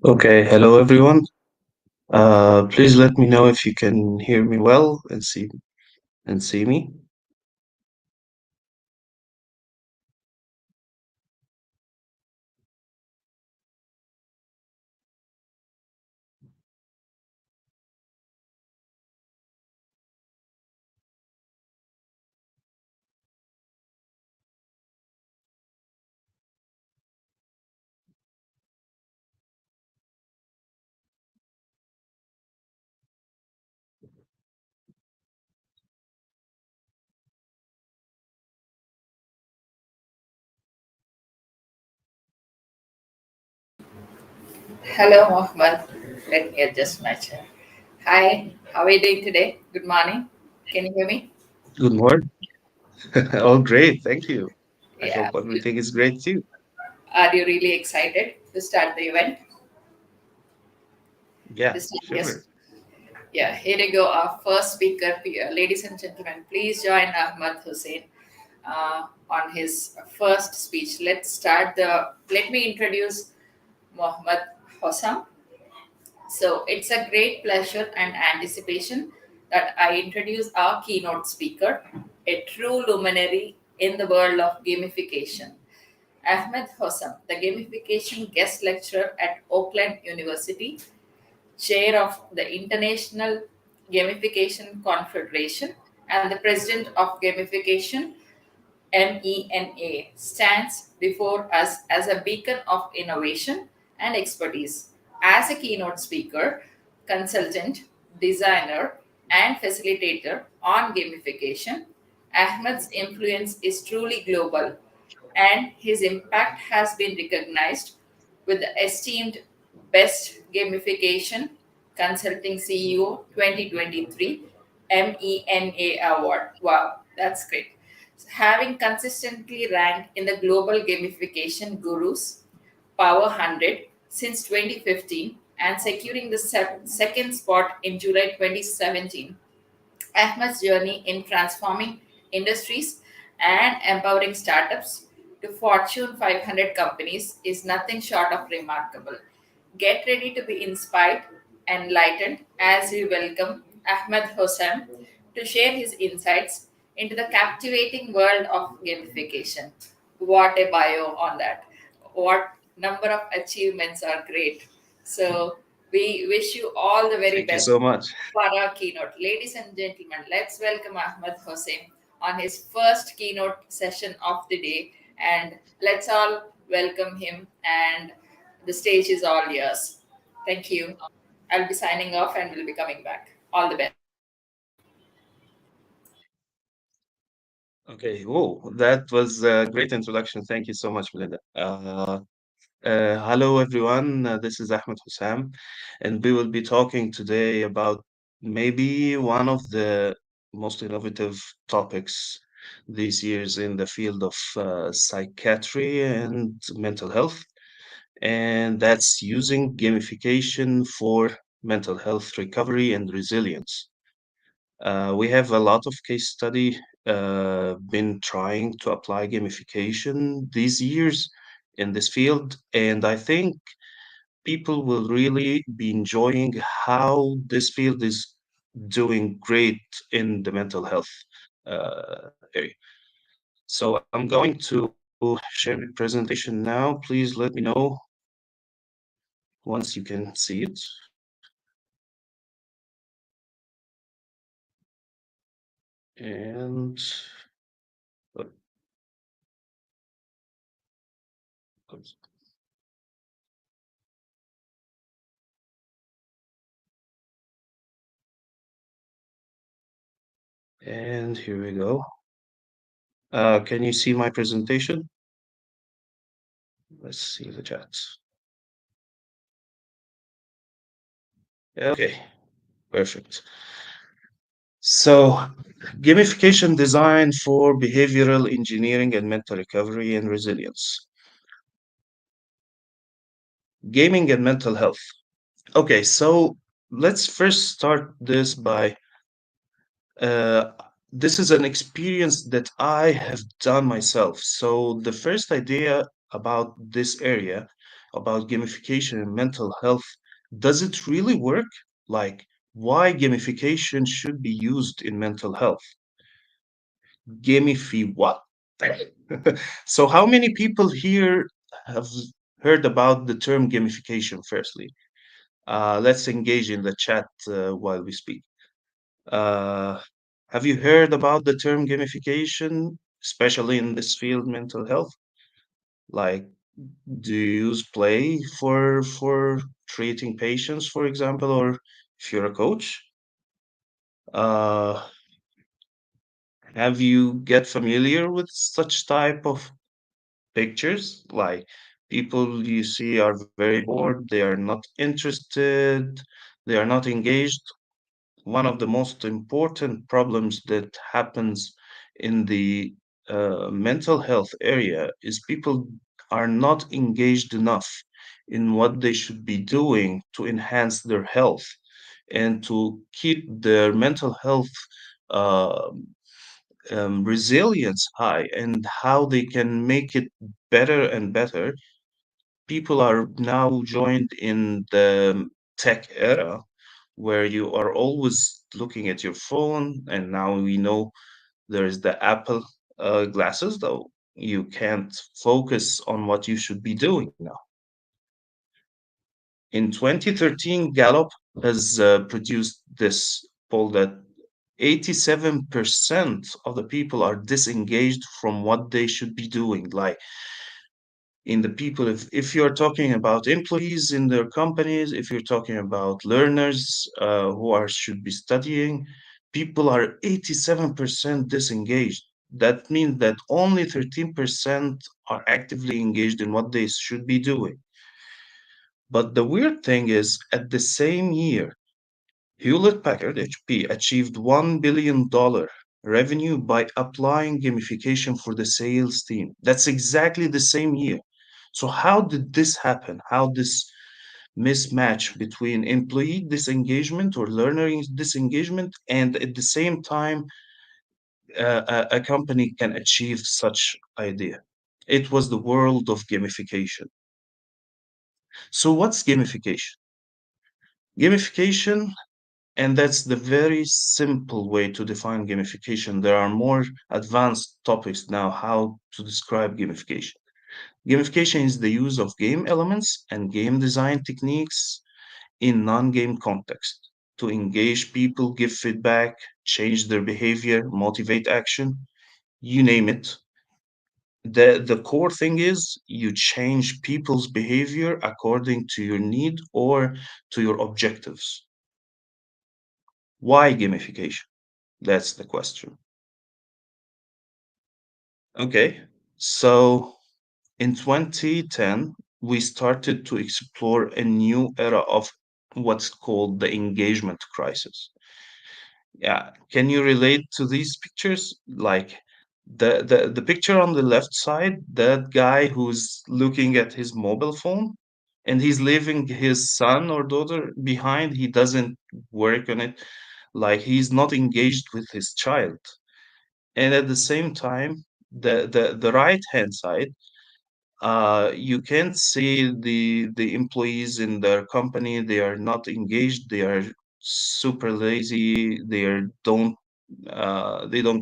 Okay, hello everyone. Please let me know if you can hear me well and see me. Hello, Ahmed. Let me adjust my chair. Hi, how are you doing today? Good morning. Can you hear me? Good morning. Oh, great. Thank you. I Yeah. hope everything is great too. Are you really excited to start the event? Yeah, To start, yes. sure. Yeah, here you go. Our first speaker, ladies and gentlemen, please join Ahmed Hussein on his first speech. Let's start the. Let me introduce Mohammed Hossam. So it's a great pleasure and anticipation that I introduce our keynote speaker, a true luminary in the world of gamification, Ahmed Hossam, the gamification guest lecturer at Oakland University, chair of the International Gamification Confederation, and the president of Gamification MENA, stands before us as a beacon of innovation and expertise. As a keynote speaker, consultant, designer, and facilitator on gamification, Ahmed's influence is truly global, and his impact has been recognized with the esteemed Best Gamification Consulting CEO 2023 MENA Award. Wow, that's great. Having consistently ranked in the Global Gamification Gurus Power 100 since 2015 and securing the second spot in July 2017, Ahmed's journey in transforming industries and empowering startups to Fortune 500 companies is nothing short of remarkable. Get ready to be inspired and enlightened as we welcome Ahmed Hossam to share his insights into the captivating world of gamification. What a bio on that! What number of achievements are great. So, we wish you all the very Thank you best so much. for our keynote. Ladies and gentlemen, let's welcome Ahmed Hossein on his first keynote session of the day. And let's all welcome him. And the stage is all yours. Thank you. I'll be signing off and we'll be coming back. All the best. Okay. Whoa, that was a great introduction. Thank you so much, Melinda. Hello, everyone. This is Ahmed Hussam, and we will be talking today about maybe one of the most innovative topics these years in the field of psychiatry and mental health, and that's using gamification for mental health recovery and resilience. We have a lot of case study been trying to apply gamification these years in this field, and I think people will really be enjoying how this field is doing great in the mental health area. So I'm going to share my presentation now. Please let me know once you can see it. And and here we go. Can you see my presentation? Let's see the chat. Okay, perfect. So, gamification design for behavioral engineering and mental recovery and resilience. Gaming and mental health. Okay, so let's first start this by uh, this is an experience that I have done myself. So, the first idea about this area about gamification and mental health. Does it really work? Like, why gamification should be used in mental health? Gamify what? So, how many people here have heard about the term gamification, firstly? Let's engage in the chat while we speak. Uh, have you heard about the term gamification, especially in this field, mental health? Like, do you use play for treating patients, for example, or if you're a coach? Uh, have you get familiar with such type of pictures? Like people you see are very bored, they are not interested, they are not engaged. One of the most important problems that happens in the mental health area is people are not engaged enough in what they should be doing to enhance their health and to keep their mental health uh, resilience high and how they can make it better and better. People are now joined in the tech era where you are always looking at your phone, and now we know there is the Apple glasses, though you can't focus on what you should be doing now. In 2013, Gallup has produced this poll that 87% of the people are disengaged from what they should be doing. Like in the people, if you're talking about employees in their companies, if you're talking about learners who are should be studying, people are 87% disengaged. That means that only 13% are actively engaged in what they should be doing. But the weird thing is, at the same year, Hewlett Packard HP achieved $1 billion revenue by applying gamification for the sales team. That's exactly the same year. So how did this happen? How this mismatch between employee disengagement or learner disengagement and at the same time a company can achieve such idea? It was the world of gamification. So what's gamification? Gamification, and that's the very simple way to define gamification. There are more advanced topics now how to describe gamification. Gamification is the use of game elements and game design techniques in non game context to engage people, give feedback, change their behavior, motivate action, you name it. The core thing is you change people's behavior according to your need or to your objectives. Why gamification? That's the question. Okay, so in 2010, we started to explore a new era of what's called the engagement crisis. Yeah, can you relate to these pictures? Like the picture on the left side, that guy who's looking at his mobile phone and he's leaving his son or daughter behind. He doesn't work on it. Like he's not engaged with his child. And at the same time, the right hand side, you can't see the employees in their company. They are not engaged. They are super lazy. They don't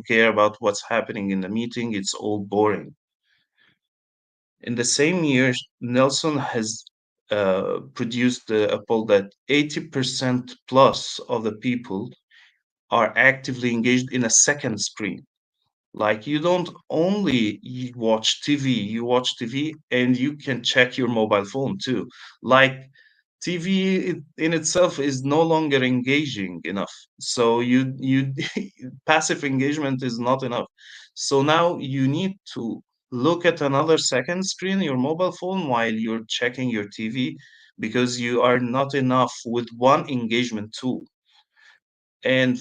care about what's happening in the meeting. It's all boring. In the same year, Nelson has produced a poll that 80% plus of the people are actively engaged in a second screen. Like you don't only watch TV, you watch TV and you can check your mobile phone too. Like TV in itself is no longer engaging enough. So you passive engagement is not enough. So now you need to look at another second screen, your mobile phone, while you're checking your TV because you are not enough with one engagement tool. And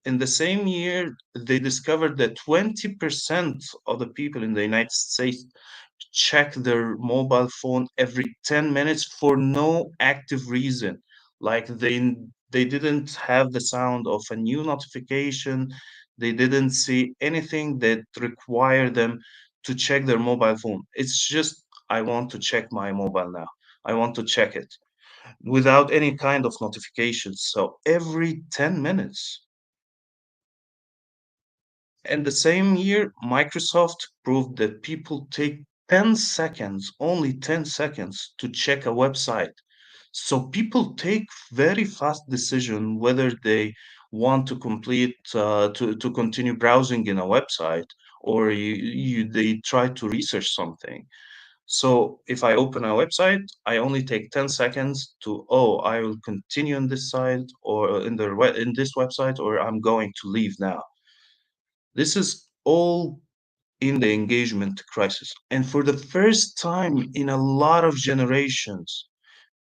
in the same year, they discovered that 20% of the people in the United States check their mobile phone every 10 minutes for no active reason. Like they didn't have the sound of a new notification. They didn't see anything that required them to check their mobile phone. It's just I want to check my mobile now. I want to check it without any kind of notifications. So every 10 minutes. And the same year, Microsoft proved that people take 10 seconds, only 10 seconds, to check a website. So people take very fast decision whether they want to to continue browsing in a website, or they try to research something. So if I open a website, I only take 10 seconds to, oh, I will continue on this site or in this website, or I'm going to leave now. This is all in the engagement crisis. And for the first time in a lot of generations,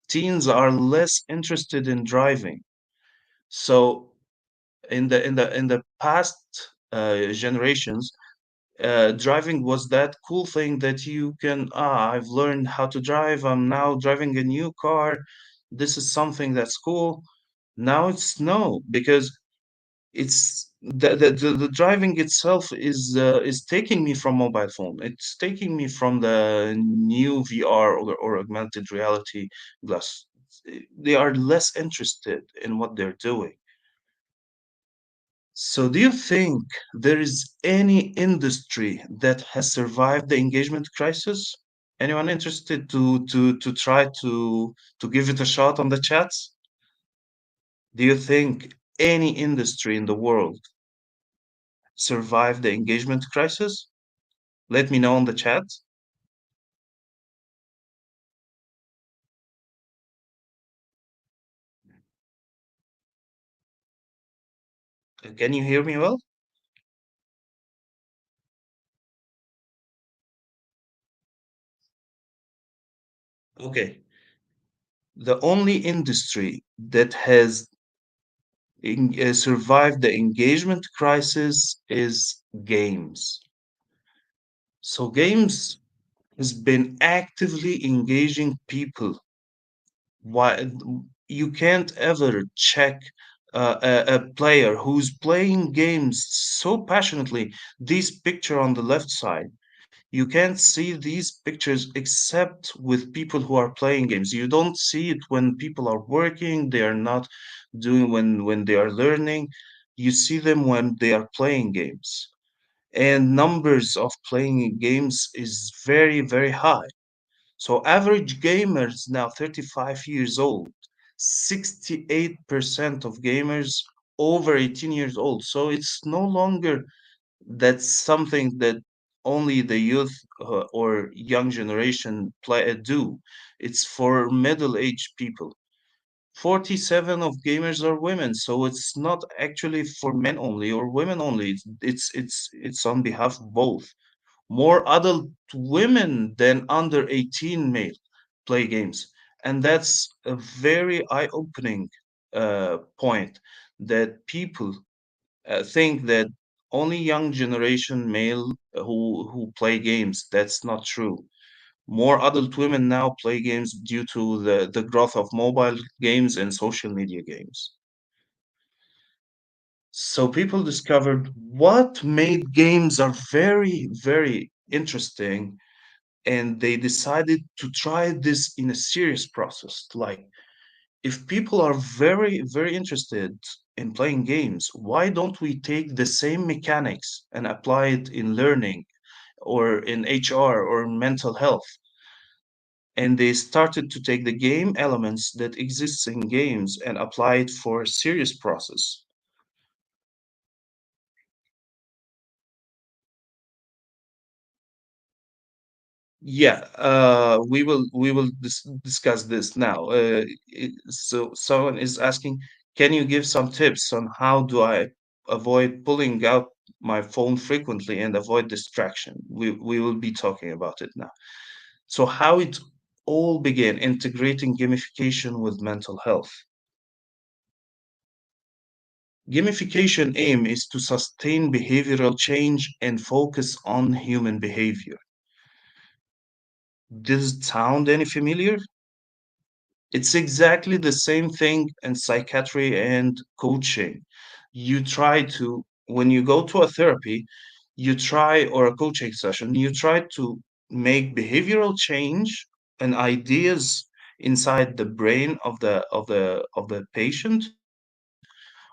teens are less interested in driving. So in the past generations, driving was that cool thing that you can, I've learned how to drive. I'm now driving a new car. This is something that's cool. Now it's no, because the driving itself is taking me from mobile phone. It's taking me from the new VR or augmented reality glass. They are less interested in what they're doing. So do you think there is any industry that has survived the engagement crisis? Anyone interested to try to give it a shot on the chats? Do you think any industry in the world survive the engagement crisis? Let me know in the chat. Can you hear me well? Okay. The only industry that has survived the engagement crisis is games. So games has been actively engaging people. Why you can't ever check a player who's playing games so passionately. This picture on the left side, you can't see these pictures except with people who are playing games. You don't see it when people are working, they are not doing when they are learning. You see them when they are playing games. And numbers of playing games is very, very high. So average gamers now 35 years old, 68% of gamers over 18 years old. So it's no longer that's something that only the youth or young generation do. It's for middle-aged people. 47 of gamers are women, so it's not actually for men only or women only. It's on behalf of both. More adult women than under 18 male play games, and that's a very eye-opening point that people think that only young generation male who play games. That's not true. More adult women now play games due to the growth of mobile games and social media games. So people discovered what made games are very, very interesting, and they decided to try this in a serious process. Like, if people are very, very interested in playing games, why don't we take the same mechanics and apply it in learning or in HR or mental health? And they started to take the game elements that exist in games and apply it for a serious process. Yeah, we will discuss this now. So someone is asking, can you give some tips on how do I avoid pulling out my phone frequently and avoid distraction? We will be talking about it now. So how it all began, integrating gamification with mental health. Gamification aim is to sustain behavioral change and focus on human behavior. Does it sound any familiar? It's exactly the same thing in psychiatry and coaching. You try to, when you go to a therapy, you try, or a coaching session, you try to make behavioral change and ideas. inside the brain of the patient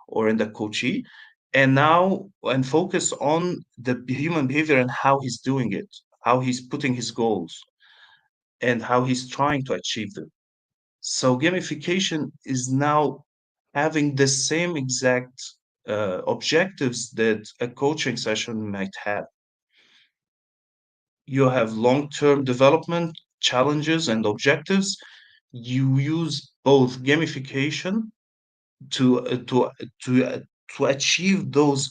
or in the coachee, and focus on the human behavior and how he's doing it, how he's putting his goals, and how he's trying to achieve them. So gamification is now having the same exact objectives that a coaching session might have. You have long-term development challenges and objectives. You use both gamification to uh, to uh, to uh, to achieve those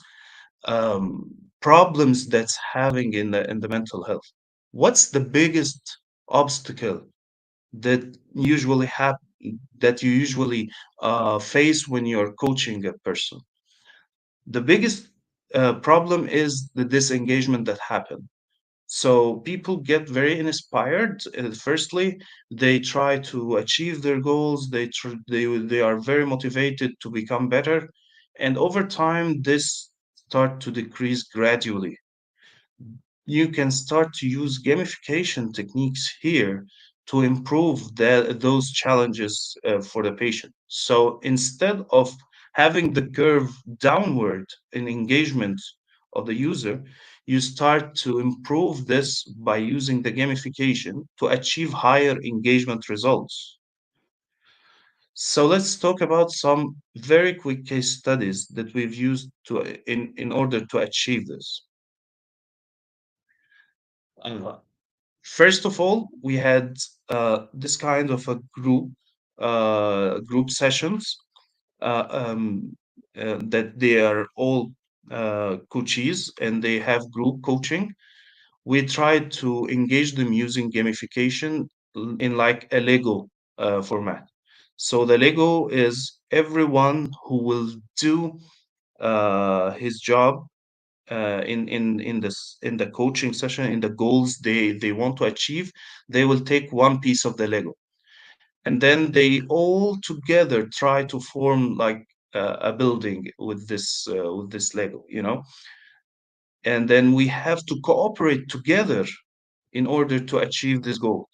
problems that's having in the mental health. What's the biggest obstacle that usually that you usually face when you're coaching a person? The biggest problem is the disengagement that happen. So people get very inspired. Firstly, they try to achieve their goals. They are very motivated to become better, and over time, this start to decrease gradually. You can start to use gamification techniques here to improve those challenges for the patient. So instead of having the curve downward in engagement of the user, you start to improve this by using the gamification to achieve higher engagement results. So let's talk about some very quick case studies that we've used in order to achieve this. Uh, First of all, we had this kind of a group sessions uh, um, that they are all coaches and they have group coaching. We tried to engage them using gamification in like a Lego format. So the Lego is everyone who will do his job in the coaching session, in the goals they want to achieve. They will take one piece of the Lego, and then they all together try to form like a building with this Lego, and then we have to cooperate together in order to achieve this goal.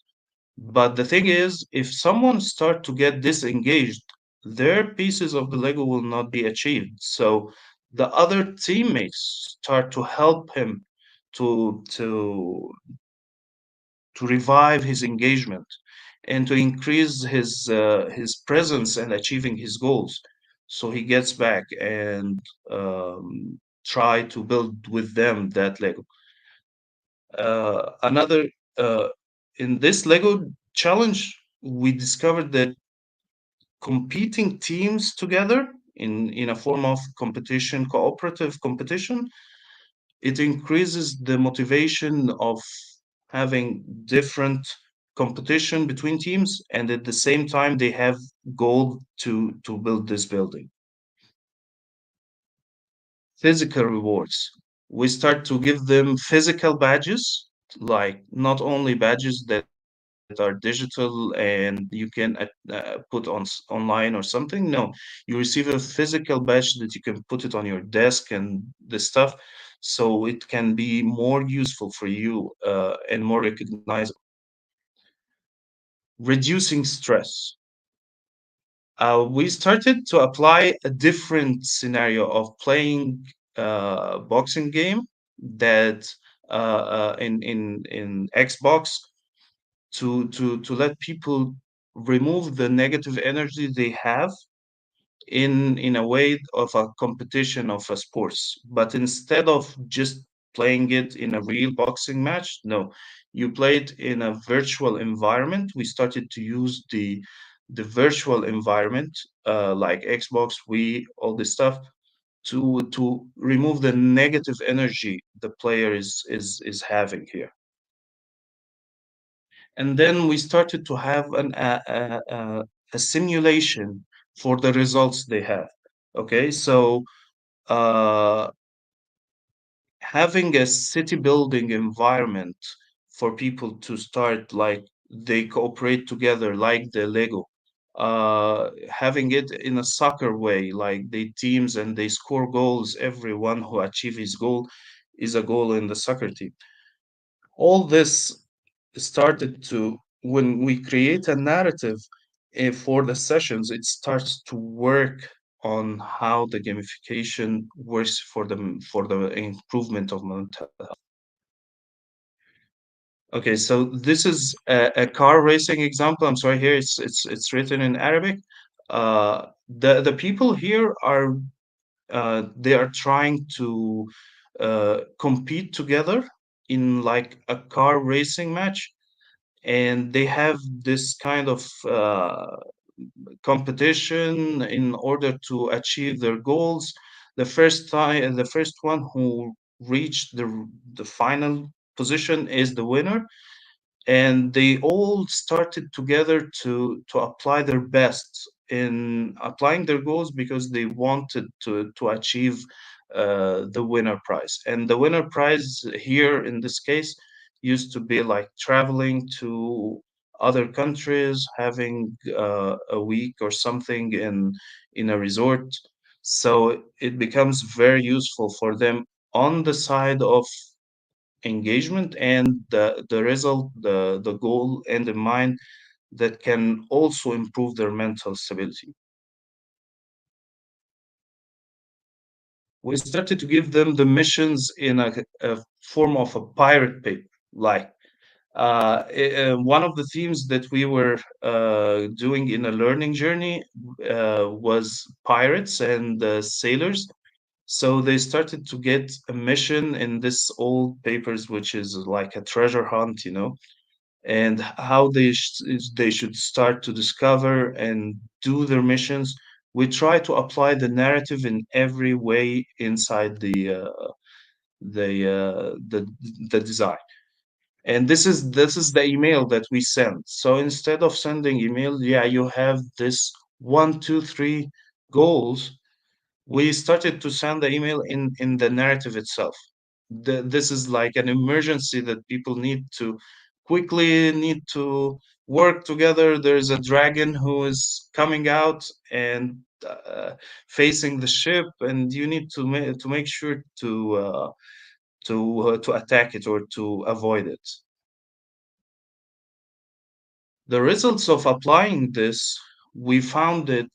But the thing is, if someone start to get disengaged, their pieces of the Lego will not be achieved. So the other teammates start to help him to to to revive his engagement and to increase his presence and achieving his goals. So he gets back and try to build with them that Lego. Another in this Lego challenge, we discovered that competing teams together in a form of competition, cooperative competition, it increases the motivation of having different competition between teams, and at the same time they have goal to build this building. Physical rewards. We start to give them physical badges, like not only badges that are digital and you can put online or something. No, you receive a physical badge that you can put it on your desk and the stuff, so it can be more useful for you and more recognizable. Reducing stress. We started to apply a different scenario of playing boxing game that in Xbox to let people remove the negative energy they have in a way of a competition of a sports. But instead of just playing it in a real boxing match, no, you play it in a virtual environment. We started to use the virtual environment like Xbox, Wii, all this stuff to remove the negative energy the player is having here. And then we started to have a simulation for the results they have. Okay, so uh, having a city building environment for people to start like they cooperate together like the Lego, having it in a soccer way, like they teams and they score goals. Everyone who achieves his goal is a goal in the soccer team. All this started to when we create a narrative for the sessions, it starts to work on how the gamification works for the improvement of mental health. Okay, so this is a car racing example. I'm sorry, here it's written in Arabic. The people here are they are trying to compete together in like a car racing match, and they have this kind of competition in order to achieve their goals. The first one who reached the final position is the winner, and they all started together to apply their best in applying their goals because they wanted to achieve the winner prize. And the winner prize here in this case used to be like traveling to other countries, having a week or something in a resort. So it becomes very useful for them on the side of engagement and the result, the goal and the mind that can also improve their mental stability. We started to give them the missions in a form of a pirate paper, like one of the themes that we were doing in a learning journey was pirates and sailors. So they started to get a mission in this old papers, which is like a treasure hunt, and how they should start to discover and do their missions. We try to apply the narrative in every way inside the the design. And this is the email that we send. So instead of sending email, yeah, you have this one, two, three goals. We started to send the email in the narrative itself. This is like an emergency that people need to work together. There's a dragon who is coming out and facing the ship, and you need to make sure to attack it or to avoid it. The results of applying this, we found that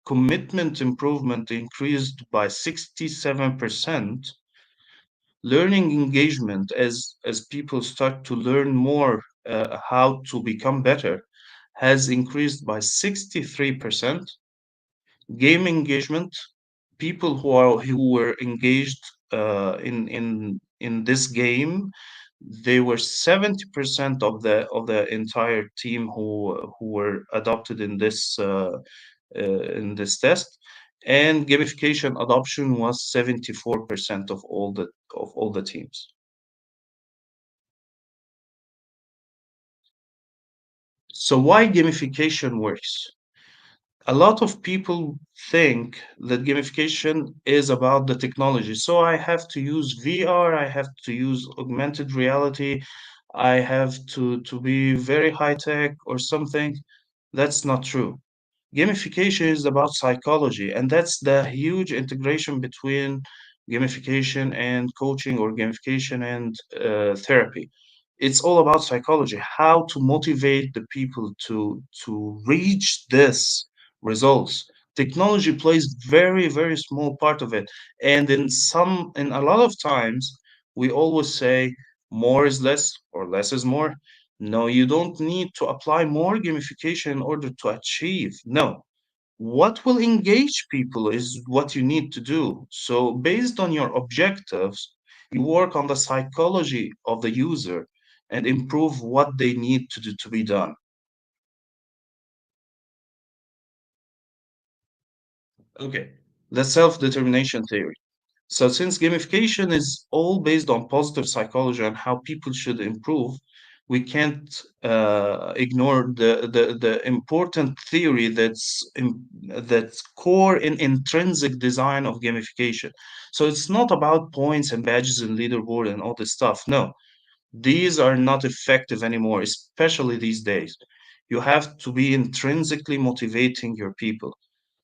commitment improvement increased by 67%. Learning engagement, as people start to learn more how to become better, has increased by 63%. Game engagement, people who were engaged in this game, they were 70% of the entire team who were adopted in this test, and gamification adoption was 74% of all the teams. So why gamification works? A lot of people think that gamification is about the technology. So I have to use VR, I have to use augmented reality, I have to be very high tech or something. That's not true. Gamification is about psychology, and that's the huge integration between gamification and coaching, or gamification and therapy. It's all about psychology, how to motivate the people to reach this results. Technology plays very small part of it, and in a lot of times we always say more is less or less is more. No, you don't need to apply more gamification in order to achieve. No, what will engage people is what you need to do. So, based on your objectives, you work on the psychology of the user and improve what they need to do to be done. Okay, the self-determination theory. So, since gamification is all based on positive psychology and how people should improve, we can't ignore the important theory that's core in intrinsic design of gamification. So it's not about points and badges and leaderboard and all this stuff. No, these are not effective anymore, especially these days. You have to be intrinsically motivating your people.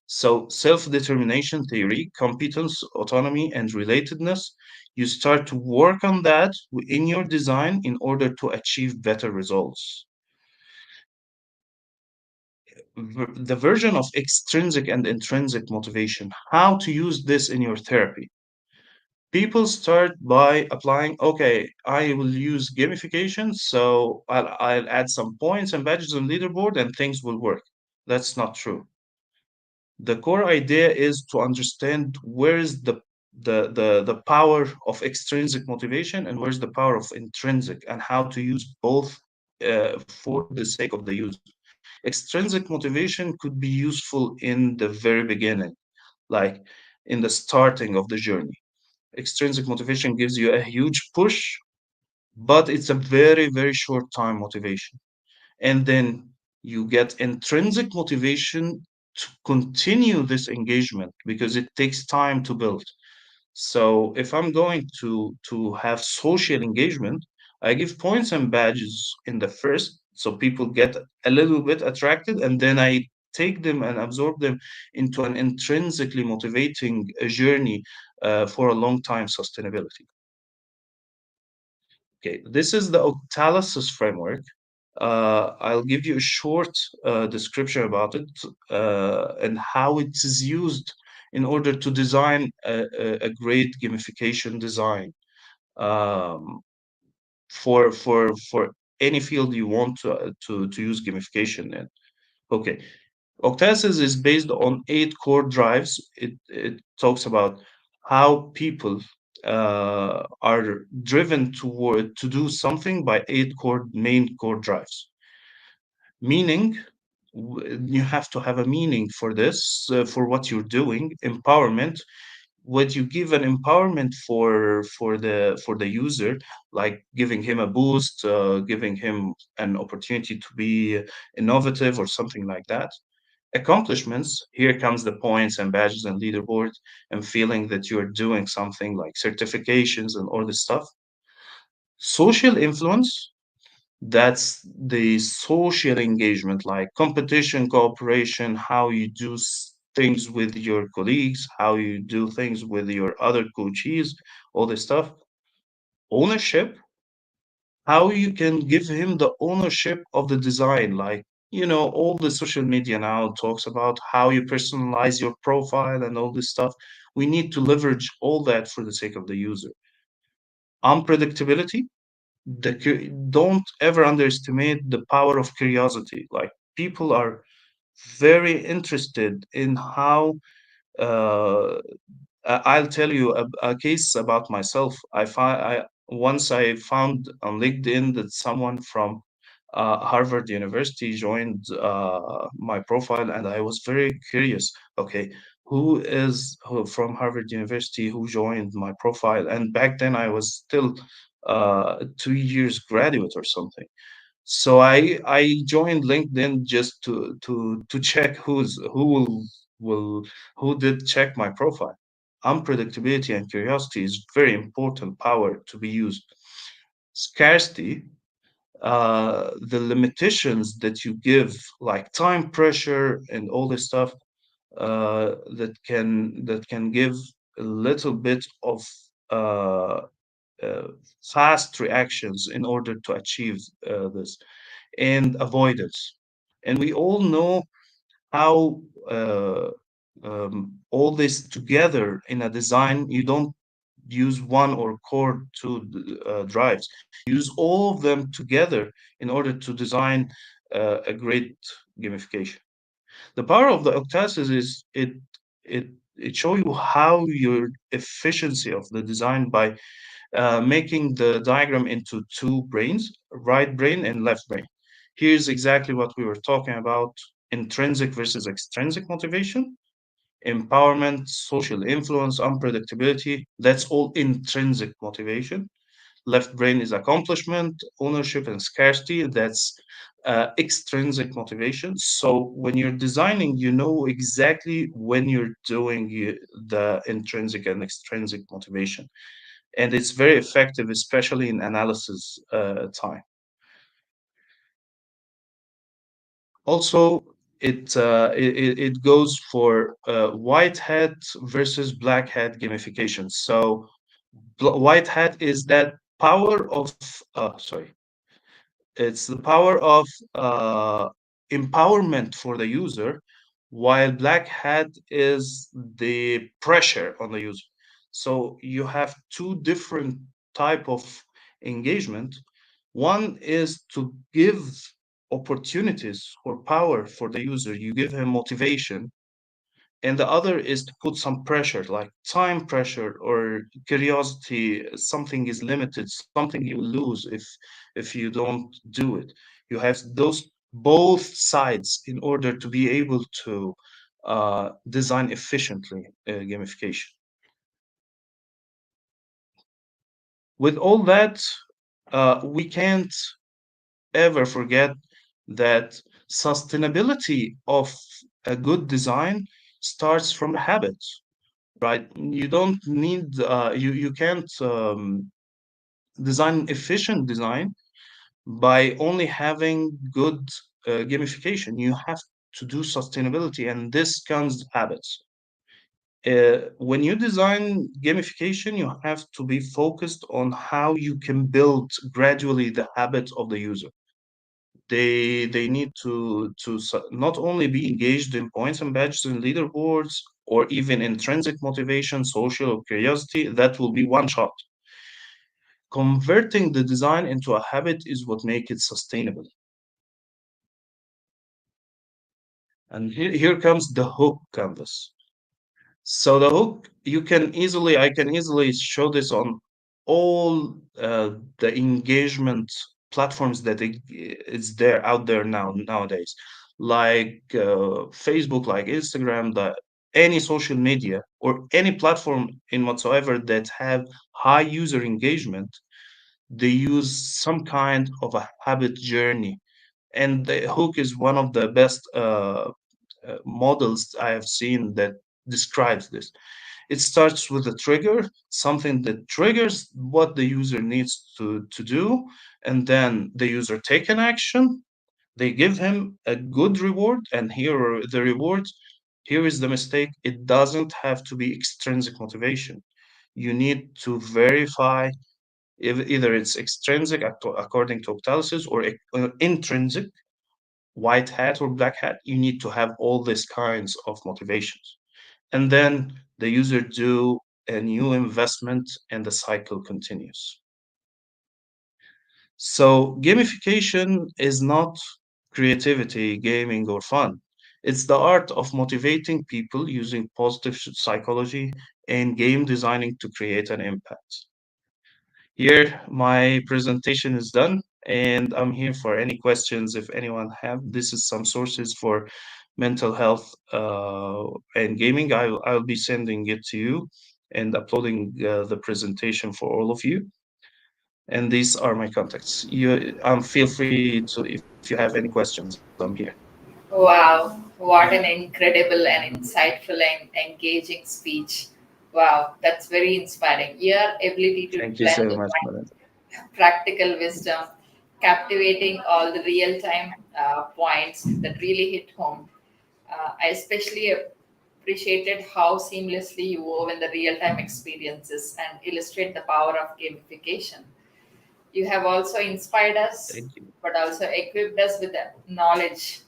So, self determination theory, competence, autonomy, and relatedness, you start to work on that in your design in order to achieve better results. the version of extrinsic and intrinsic motivation, how to use this in your therapy. People start by applying, okay, I will use gamification, so I'll add some points and badges on leaderboard and things will work. That's not true. The core idea is to understand where is the power of extrinsic motivation and where's the power of intrinsic, and how to use both for the sake of the user. Extrinsic motivation could be useful in the very beginning, like in the starting of the journey. Extrinsic motivation gives you a huge push, but it's a very, very short time motivation. And then you get intrinsic motivation to continue this engagement because it takes time to build. So if I'm going to have social engagement, I give points and badges in the first, so people get a little bit attracted, and then I take them and absorb them into an intrinsically motivating journey for a long time sustainability. Okay, this is the Octalysis framework. I'll give you a short description about it and how it is used in order to design a great gamification design um, for any field you want to use gamification in. Okay, Octalysis is based on 8 core drives. It talks about how people are driven toward to do something by 8 core main core drives. Meaning, you have to have a meaning for this, for what you're doing. Empowerment, what you give an empowerment for the user, like giving him a boost, giving him an opportunity to be innovative or something like that. Accomplishments, here comes the points and badges and leaderboard and feeling that you're doing something like certifications and all this stuff. Social influence, that's the social engagement, like competition, cooperation, how you do things with your colleagues, how you do things with your other coaches, all this stuff. Ownership, how you can give him the ownership of the design, like, all the social media now talks about how you personalize your profile and all this stuff. We need to leverage all that for the sake of the user. Unpredictability, don't ever underestimate the power of curiosity. Like, people are very interested in how uh, I'll tell you a case about myself. I found on LinkedIn that someone from Harvard University joined my profile, and I was very curious. Okay, who from Harvard University who joined my profile? And back then I was still 2 years graduate or something. So I joined LinkedIn just to check who who did check my profile. Unpredictability and curiosity is very important power to be used. Scarcity, the limitations that you give, like time pressure and all this stuff, that can give a little bit of uh, uh, fast reactions in order to achieve this, and avoidance. And we all know how all this together in a design, you don't use one or core two drives. You use all of them together in order to design a great gamification. The power of the octasis is it it show you how your efficiency of the design by making the diagram into two brains, right brain and left brain. Here's exactly what we were talking about: intrinsic versus extrinsic motivation, empowerment, social influence, unpredictability. That's all intrinsic motivation. Left brain is accomplishment, ownership, and scarcity. That's extrinsic motivation. So when you're designing, you know exactly when you're doing the intrinsic and extrinsic motivation, and it's very effective, especially in analysis time. Also, it goes for white hat versus black hat gamification. So white hat is that power of sorry, it's the power of uh, empowerment for the user, while black hat is the pressure on the user. So you have two different type of engagement. One is to give opportunities or power for the user. You give him motivation, and the other is to put some pressure, like time pressure or curiosity. Something is limited, something you will lose if you don't do it. You have those both sides in order to be able to design efficiently gamification. With all that, we can't ever forget that sustainability of a good design starts from habits, right? You don't need you can't design efficient design by only having good gamification. You have to do sustainability, and this comes habits. When you design gamification, you have to be focused on how you can build gradually the habits of the user. They need to not only be engaged in points and badges and leaderboards, or even intrinsic motivation, social or curiosity. That will be one shot. Converting the design into a habit is what makes it sustainable. And here comes the hook canvas. So the hook, I can easily show this on all the engagement platforms that it's there out there nowadays, like Facebook, like Instagram, any social media or any platform in whatsoever that have high user engagement. They use some kind of a habit journey, and the hook is one of the best models I have seen that describes this. It starts with a trigger, something that triggers what the user needs to do, and then the user take an action. They give him a good reward, and here are the rewards. Here is the mistake. It doesn't have to be extrinsic motivation. You need to verify if either it's extrinsic according to Octalysis, or intrinsic, white hat or black hat. You need to have all these kinds of motivations. And then the user do a new investment and the cycle continues. So gamification is not creativity, gaming, or fun. It's the art of motivating people using positive psychology and game designing to create an impact. Here, my presentation is done, and I'm here for any questions if anyone have. This is some sources for mental health and gaming. I'll be sending it to you and uploading the presentation for all of you. And these are my contacts. You feel free to, if you have any questions, I'm here. Wow, what an incredible and insightful and engaging speech. Wow, that's very inspiring. Your ability to Thank you blend so the much, Madan. practical wisdom, captivating all the real time points that really hit home. I especially appreciated how seamlessly you wove in the real time experiences and illustrate the power of gamification. You have also inspired us, Thank you. but also equipped us with the knowledge,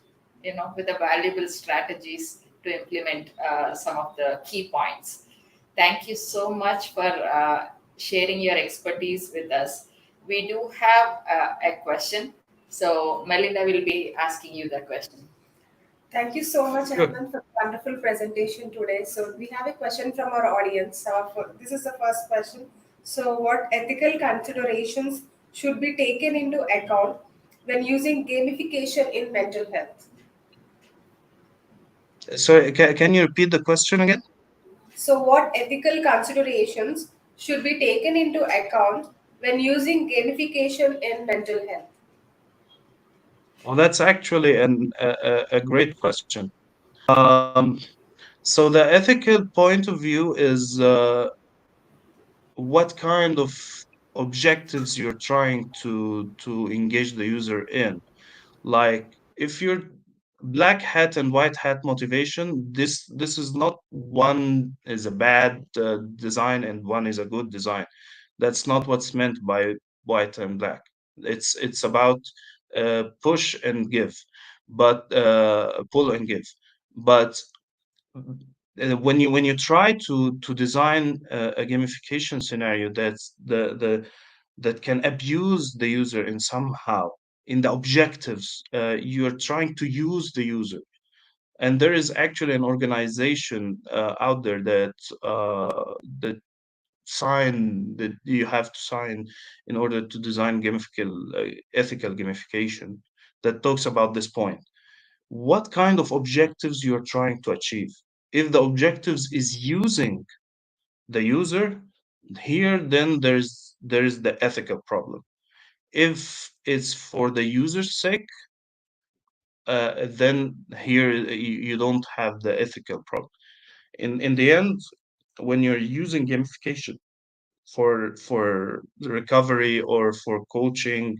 with the valuable strategies to implement some of the key points. Thank you so much for sharing your expertise with us. We do have a question, so Melinda will be asking you the question. Thank you so much, Sure. Ahmed, for the wonderful presentation today. So we have a question from our audience. This is the first question. So, what ethical considerations should be taken into account when using gamification in mental health? So can you repeat the question again? So, what ethical considerations should be taken into account when using gamification in mental health? Well, that's actually a great question. Um, so the ethical point of view is what kind of objectives you're trying to engage the user in. Like if you're black hat and white hat motivation, this is not one is a bad design and one is a good design. That's not what's meant by white and black. It's about push and give. but pull and give. But when you try to design a gamification scenario that can abuse the user in somehow in the objectives, you're trying to use the user. And there is actually an organization out there that that you have to sign in order to design ethical gamification, that talks about this point. What kind of objectives you're trying to achieve? If the objectives is using the user, here then there is the ethical problem. If it's for the user's sake, then here you don't have the ethical problem. In the end, when you're using gamification for the recovery or for coaching,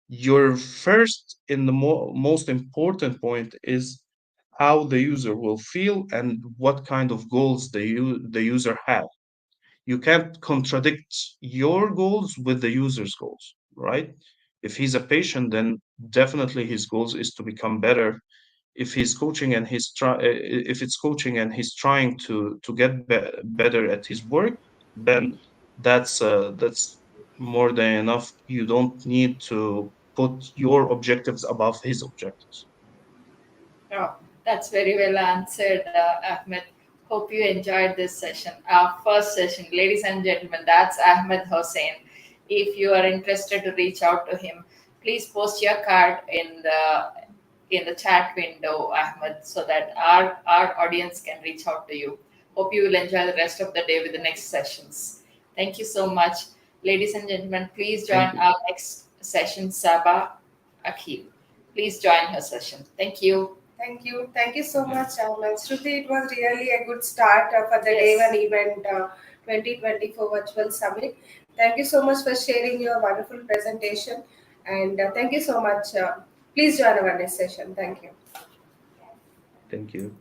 your first and the most important point is how the user will feel and what kind of goals the user have. You can't contradict your goals with the user's goals, right? If he's a patient, then definitely his goals is to become better. If he's coaching and if it's coaching and he's trying to get better at his work, then that's more than enough. You don't need to put your objectives above his objectives. Oh, that's very well answered, Ahmed. Hope you enjoyed this session. Our first session, ladies and gentlemen, that's Ahmed Hossein. If you are interested to reach out to him, please post your card in the chat window, Ahmed, so that our audience can reach out to you. Hope you will enjoy the rest of the day with the next sessions. Thank you so much, ladies and gentlemen. Please join Thank you. our next session, Sabah Akhil. Please join her session. Thank you. Thank you. Thank you so much, Ahmed. Shruti, it was really a good start for the Day Yes. One event 2024 Virtual Summit. Thank you so much for sharing your wonderful presentation. And thank you so much. Please join our next session. Thank you. Thank you.